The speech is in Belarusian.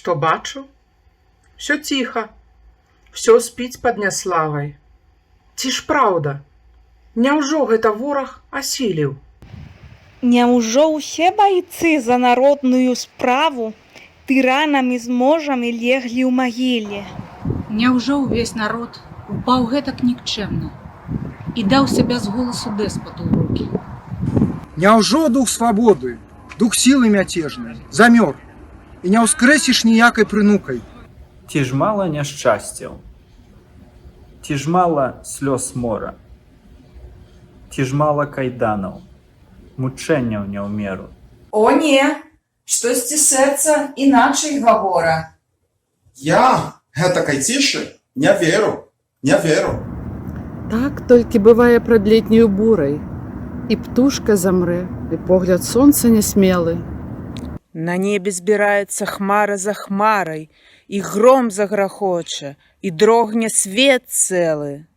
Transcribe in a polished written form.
Што бачу? Всё ціха, всё спіць пад няславай. Ці ж праўда? Няўжо гэта вораг асіліў? Няўжо ўсе байцы за народную справу тыранамі з можамі леглі ў магіле? Няўжо ўвесь народ упаў гэтак нікчэмна і даўся без голасу дэспату ў рукі? Няўжо дух свабоды, дух сілы мяцежнай замёр і не ўскрэсіш ніякай прынукай? Ці ж мала няшчасцяў? Ці ж мала слёз мора? Ці ж мала кайданаў, мучэнняў не ў меру? О не, штосьці сэрца іначай гавора. Я гэтакай цішы не веру, не веру. Так толькі бывае прад летнюю бурай. І птушка замрэ, і погляд сонца нясмелы. На небе збіраецца хмара за хмарай, і гром заграхоча, і дрогне свет цэлы.